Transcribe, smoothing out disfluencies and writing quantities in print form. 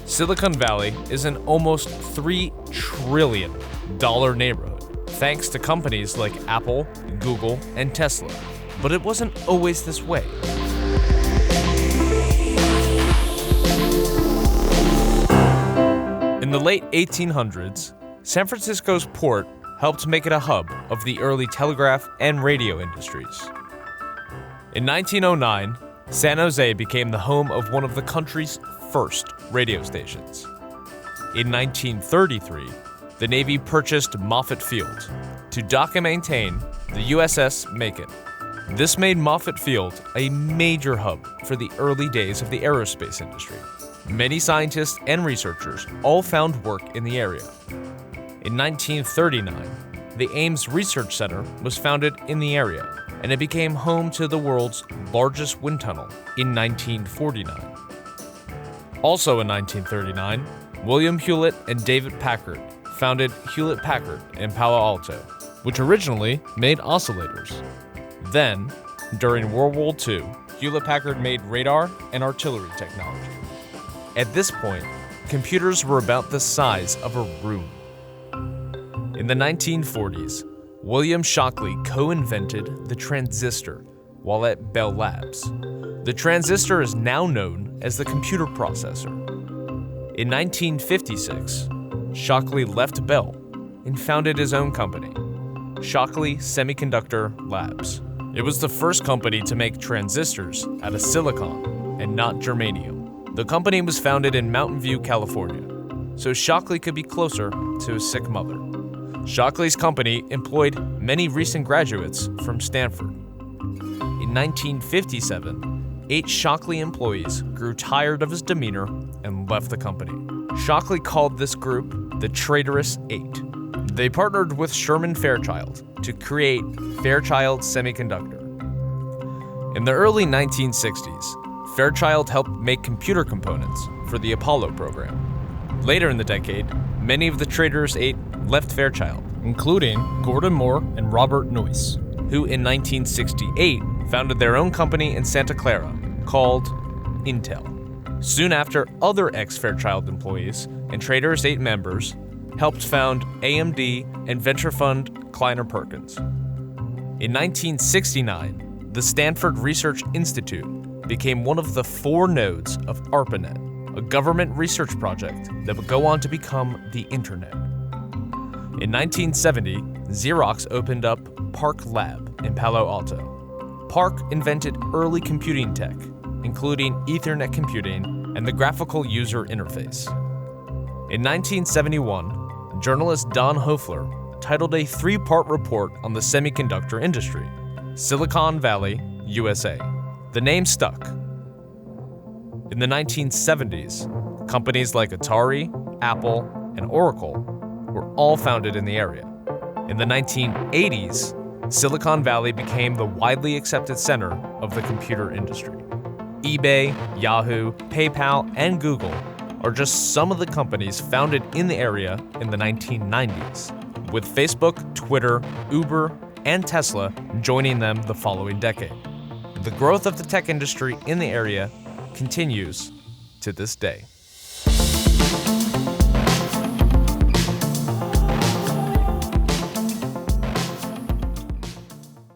Silicon Valley is an almost $3 trillion neighborhood, thanks to companies like Apple, Google, and Tesla. But it wasn't always this way. In the late 1800s, San Francisco's port helped make it a hub of the early telegraph and radio industries. In 1909, San Jose became the home of one of the country's first radio stations. In 1933, the Navy purchased Moffett Field to dock and maintain the USS Macon. This made Moffett Field a major hub for the early days of the aerospace industry. Many scientists and researchers all found work in the area. In 1939, the Ames Research Center was founded in the area, and it became home to the world's largest wind tunnel in 1949. Also in 1939, William Hewlett and David Packard founded Hewlett-Packard in Palo Alto, which originally made oscillators. Then, during World War II, Hewlett-Packard made radar and artillery technology. At this point, computers were about the size of a room. In the 1940s, William Shockley co-invented the transistor while at Bell Labs. The transistor is now known as the computer processor. In 1956, Shockley left Bell and founded his own company, Shockley Semiconductor Labs. It was the first company to make transistors out of silicon and not germanium. The company was founded in Mountain View, California, so Shockley could be closer to his sick mother. Shockley's company employed many recent graduates from Stanford. In 1957, 8 Shockley employees grew tired of his demeanor and left the company. Shockley called this group the Traitorous 8. They partnered with Sherman Fairchild to create Fairchild Semiconductor. In the early 1960s, Fairchild helped make computer components for the Apollo program. Later in the decade, many of the Traitorous 8 left Fairchild, including Gordon Moore and Robert Noyce, who in 1968 founded their own company in Santa Clara called Intel. Soon after, other ex-Fairchild employees and Traitorous 8 members helped found AMD and venture fund Kleiner Perkins. In 1969, the Stanford Research Institute became one of the 4 nodes of ARPANET, a government research project that would go on to become the Internet. In 1970, Xerox opened up PARC Lab in Palo Alto. PARC invented early computing tech, including Ethernet computing and the graphical user interface. In 1971, journalist Don Hoefler titled a 3-part report on the semiconductor industry, Silicon Valley, USA. The name stuck. In the 1970s, companies like Atari, Apple, and Oracle were all founded in the area. In the 1980s, Silicon Valley became the widely accepted center of the computer industry. eBay, Yahoo, PayPal, and Google are just some of the companies founded in the area in the 1990s, with Facebook, Twitter, Uber, and Tesla joining them the following decade. The growth of the tech industry in the area continues to this day.